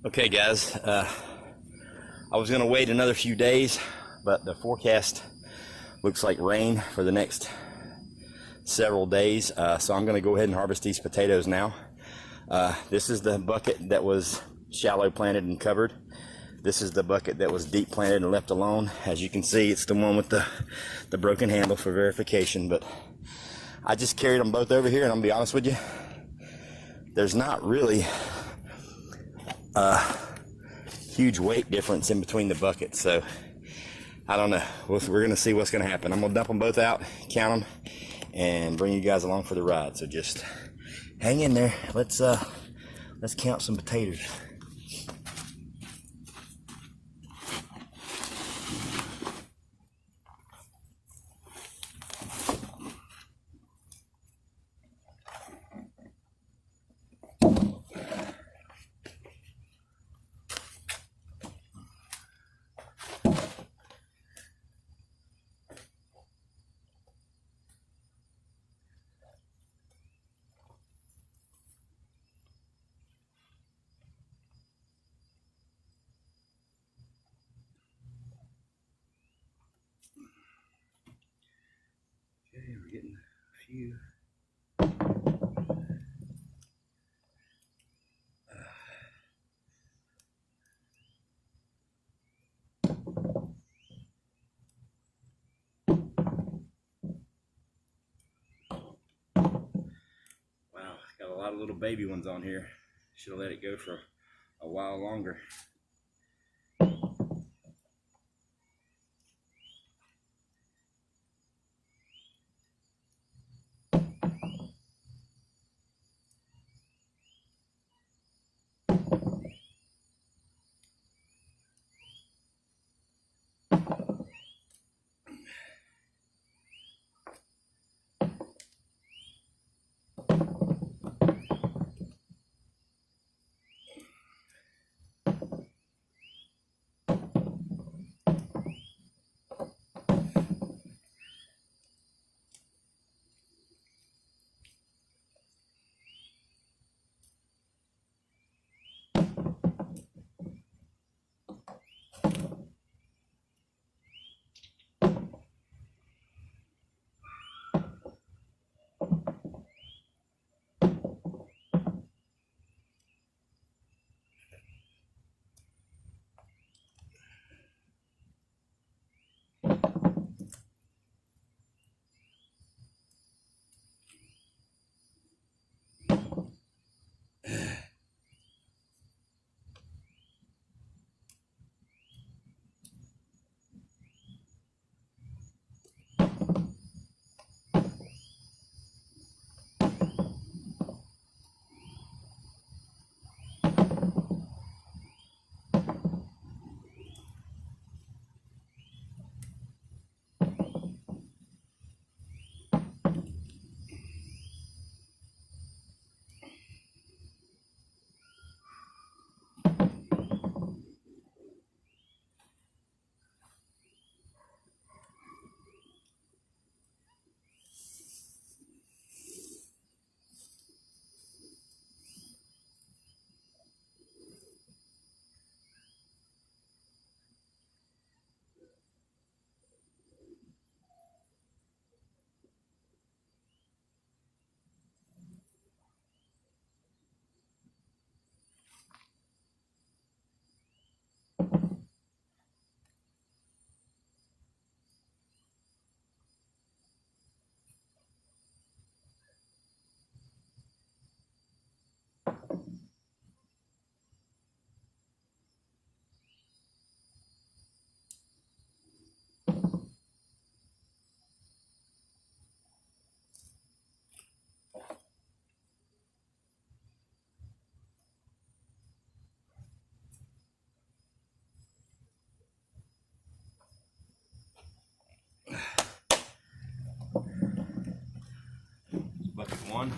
Okay, guys, I was going to wait another few days, but the forecast looks like rain for the next several days, so I'm going to go ahead and harvest these potatoes now. This is the bucket that was shallow planted and covered. This is the bucket that was deep planted and left alone. As you can see, it's the one with the broken handle for verification, but I just carried them both over here, and I'm going to be honest with you, there's not really huge weight difference in between the buckets, so I don't know. We're gonna see what's gonna happen. I'm gonna dump them both out, count them, and bring you guys along for the ride. So just hang in there. Let's count some potatoes. Okay, we're getting a few. Wow, got a lot of little baby ones on here. Should have let it go for a while longer. Bucket one.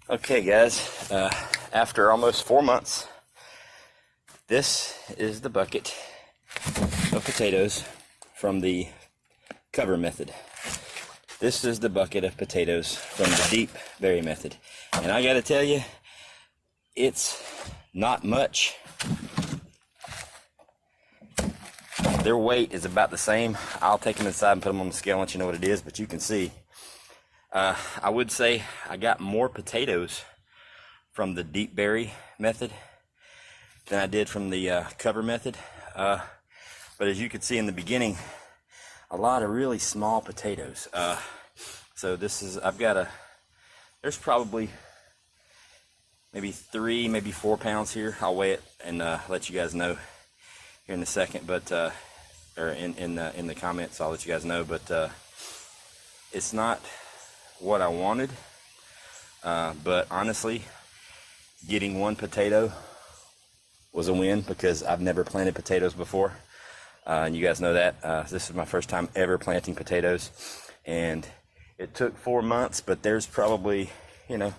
Okay guys, after almost 4 months, this is the bucket of potatoes from the cover method. This is the bucket of potatoes from the deep berry method. And I gotta tell you, it's not much. Their weight is about the same. I'll take them inside and put them on the scale and let you know what it is, but you can see. I would say I got more potatoes from the deep berry method than I did from the cover method. But as you could see in the beginning, a lot of really small potatoes. So this is, there's probably maybe 3, maybe 4 pounds here. I'll weigh it and let you guys know here in a second, but or in the comments, I'll let you guys know. But it's not what I wanted, but honestly, getting one potato was a win because I've never planted potatoes before, and you guys know that. This is my first time ever planting potatoes, and it took 4 months, but there's probably, you know,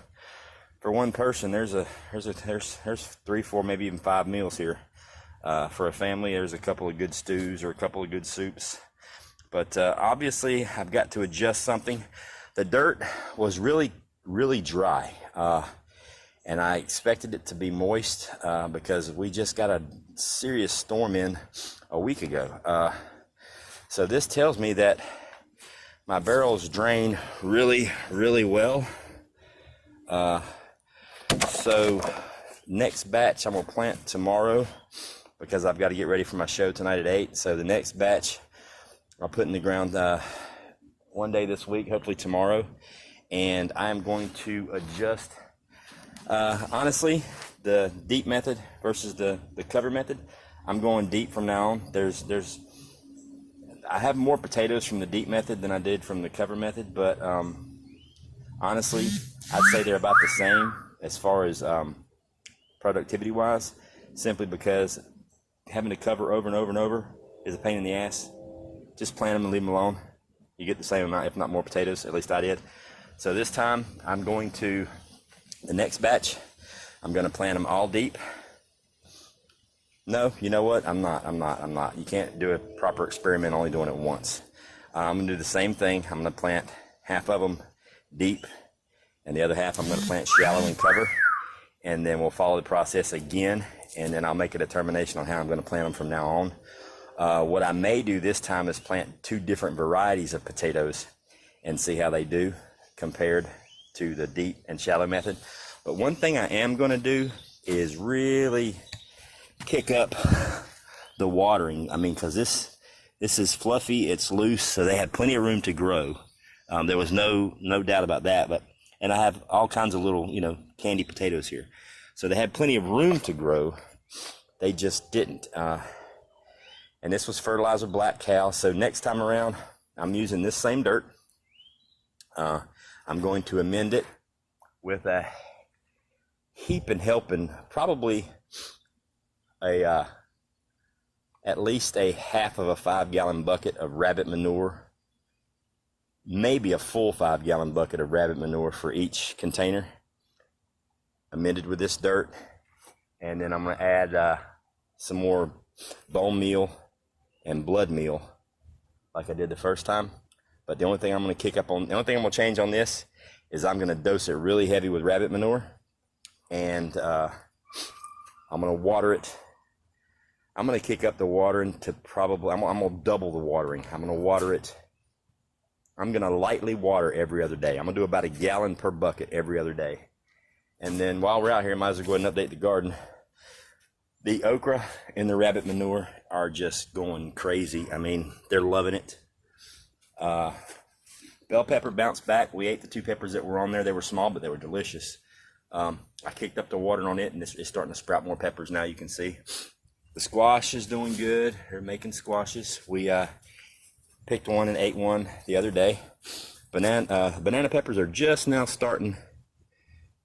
for one person, there's 3, 4, maybe even 5 meals here. For a family, there's a couple of good stews or a couple of good soups, but obviously I've got to adjust something. The dirt was really, really dry, and I expected it to be moist because we just got a serious storm in a week ago. So this tells me that my barrels drain really, really well. So next batch I'm gonna plant tomorrow because I've got to get ready for my show tonight at 8. So the next batch I'll put in the ground one day this week, hopefully tomorrow, and I'm going to adjust. Honestly, the deep method versus the cover method, I'm going deep from now on. I have more potatoes from the deep method than I did from the cover method, but honestly, I'd say they're about the same as far as productivity wise, simply because having to cover over and over and over is a pain in the ass. Just plant them and leave them alone. You get the same amount, if not more potatoes, at least I did. So this time, I'm going to, the next batch, I'm going to plant them all deep. No, you know what? I'm not. You can't do a proper experiment only doing it once. I'm going to do the same thing. I'm going to plant half of them deep, and the other half I'm going to plant shallow and cover. And then we'll follow the process again, and then I'll make a determination on how I'm going to plant them from now on. What I may do this time is plant 2 different varieties of potatoes and see how they do compared to the deep and shallow method. But one thing I am going to do is really kick up the watering. I mean, because this is fluffy, it's loose, so they had plenty of room to grow. There was no doubt about that. And I have all kinds of little, you know, candy potatoes here, so they had plenty of room to grow. They just didn't. And this was fertilizer black cow. So next time around, I'm using this same dirt. I'm going to amend it with a heaping helping, probably at least a half of a 5-gallon bucket of rabbit manure, maybe a full 5-gallon bucket of rabbit manure for each container, amended with this dirt. And then I'm going to add some more bone meal and blood meal like I did the first time. But the only thing I'm going to change on this is I'm going to dose it really heavy with rabbit manure, and I'm going to water it. I'm going to kick up the watering to probably, I'm going to double the watering. I'm going to water it. I'm going to lightly water every other day. I'm going to do about a gallon per bucket every other day. And then while we're out here, I might as well go ahead and update the garden. The okra and the rabbit manure are just going crazy. I mean, they're loving it. Bell pepper bounced back. We ate the 2 peppers that were on there. They were small, but they were delicious. I kicked up the water on it, and it's starting to sprout more peppers now, you can see. The squash is doing good. They're making squashes. We picked one and ate one the other day. Banana peppers are just now starting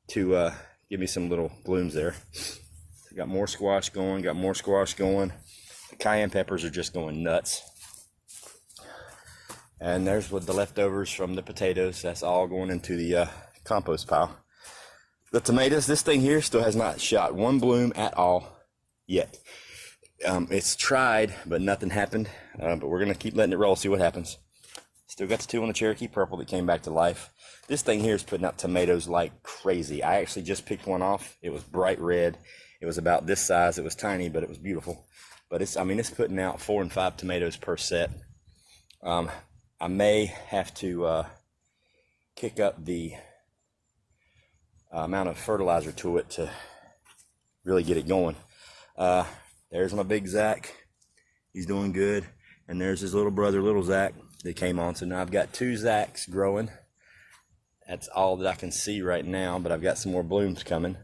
to give me some little blooms there. Got more squash going, The cayenne peppers are just going nuts. And there's what the leftovers from the potatoes. That's all going into the compost pile. the tomatoes, this thing here still has not shot one bloom at all yet. It's tried, but nothing happened. But we're gonna keep letting it roll, see what happens. Still got the two on the Cherokee Purple that came back to life. This thing here is putting out tomatoes like crazy. I actually just picked one off. It was bright red. It was about this size. It was tiny, but it was beautiful. But it's putting out 4 and 5 tomatoes per set. I may have to kick up the amount of fertilizer to it to really get it going. There's my big Zach. He's doing good. And there's his little brother, little Zach, that came on. So now I've got 2 Zachs growing. That's all that I can see right now, but I've got some more blooms coming.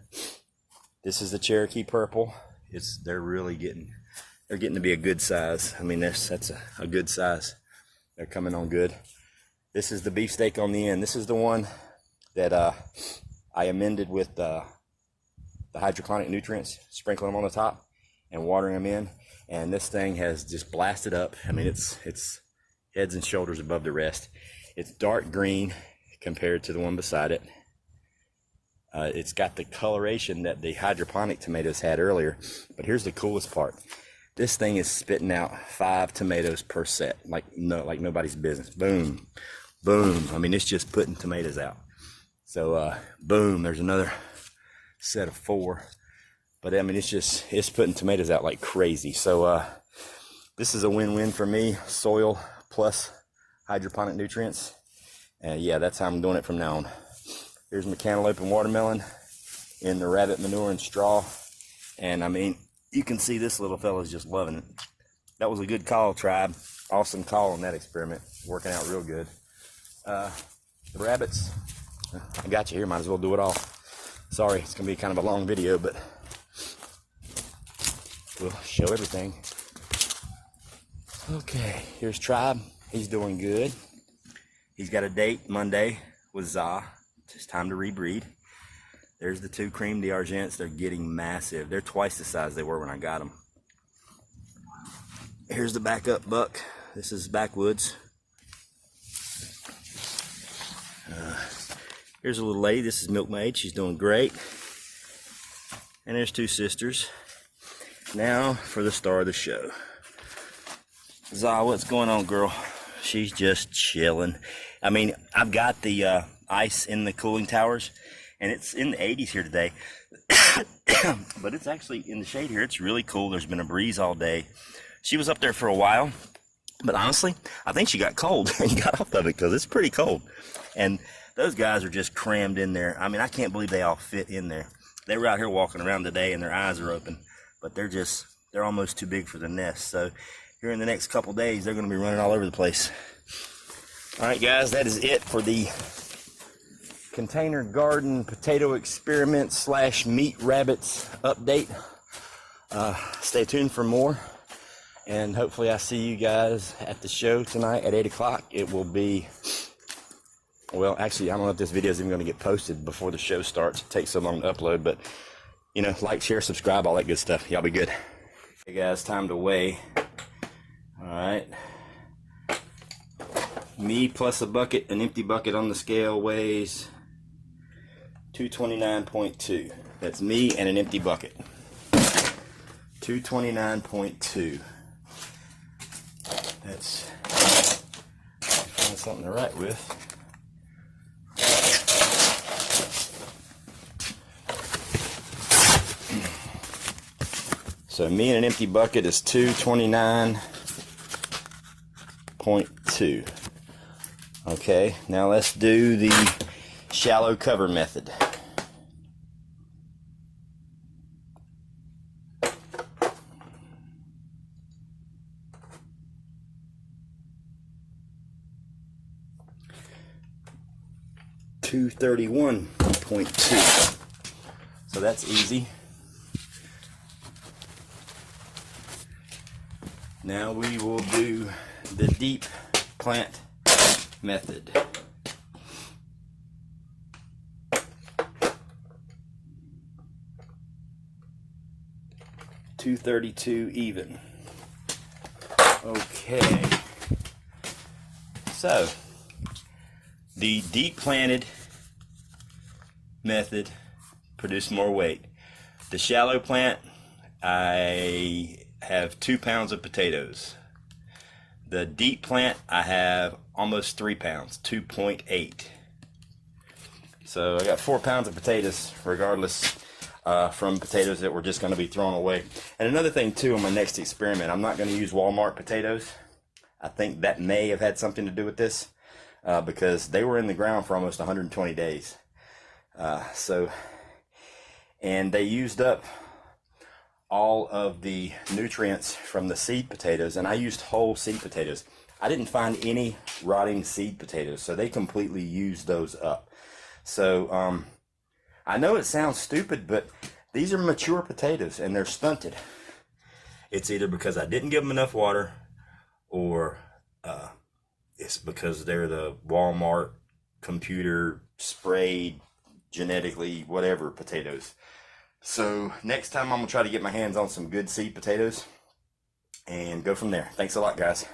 This is the Cherokee Purple. They're getting to be a good size. I mean, that's a good size. They're coming on good. This is the beefsteak on the end. This is the one that I amended with the hydroponic nutrients, sprinkling them on the top and watering them in. And this thing has just blasted up. I mean, it's heads and shoulders above the rest. It's dark green compared to the one beside it. It's got the coloration that the hydroponic tomatoes had earlier. But here's the coolest part. This thing is spitting out 5 tomatoes per set, like nobody's business. Boom, boom. I mean, it's just putting tomatoes out. So, boom, there's another set of 4. But I mean, it's putting tomatoes out like crazy. So, this is a win-win for me. Soil plus hydroponic nutrients. And yeah, that's how I'm doing it from now on. Here's my cantaloupe and watermelon in the rabbit manure and straw. And I mean, you can see this little fella's just loving it. That was a good call, tribe. Awesome call on that experiment. Working out real good. The rabbits, I got you here. Might as well do it all. Sorry, it's going to be kind of a long video, but we'll show everything. Okay, here's Tribe. He's doing good. He's got a date Monday with Za. It's time to rebreed. There's the 2 cream d'Argents. They're getting massive. They're twice the size they were when I got them. Here's the backup buck. This is backwoods. Here's a little lady. This is Milkmaid. She's doing great. And there's 2 sisters. Now for the star of the show. Za, what's going on, girl? She's just chilling. I mean, I've got the ice in the cooling towers, and it's in the 80s here today. But it's actually in the shade here. It's really cool. There's been a breeze all day. She was up there for a while, but honestly, I think she got cold and got off of it because it's pretty cold. And those guys are just crammed in there. I mean, I can't believe they all fit in there. They were out here walking around today, and their eyes are open, but they're almost too big for the nest. So here in the next couple days, they're going to be running all over the place. All right, guys, that is it for the container garden potato experiment / meat rabbits update. Stay tuned for more, and hopefully I see you guys at the show tonight at 8 o'clock. It will be, well, actually, I don't know if this video is even going to get posted before the show starts. It takes so long to upload, but, you know, like, share, subscribe, all that good stuff. Y'all be good. Hey, guys, time to weigh. All right. Me plus a bucket, an empty bucket on the scale weighs 229.2. That's me and an empty bucket. 229.2. That's, find something to write with. So me and an empty bucket is 229.2. Okay, now let's do the shallow cover method. $231.2. So that's easy. Now we will do the deep plant method. $232 even. Okay. So the deep planted method produce more weight. The shallow plant, I have 2 pounds of potatoes. The deep plant, I have almost 3 pounds, 2.8. So I got 4 pounds of potatoes, regardless, from potatoes that were just going to be thrown away. And another thing too, on my next experiment, I'm not going to use Walmart potatoes. I think that may have had something to do with this, because they were in the ground for almost 120 days. And they used up all of the nutrients from the seed potatoes, and I used whole seed potatoes. I didn't find any rotting seed potatoes, so they completely used those up. So I know it sounds stupid, but these are mature potatoes and they're stunted. It's either because I didn't give them enough water, or it's because they're the Walmart computer sprayed genetically whatever potatoes. So next time I'm gonna try to get my hands on some good seed potatoes and go from there. Thanks a lot, guys.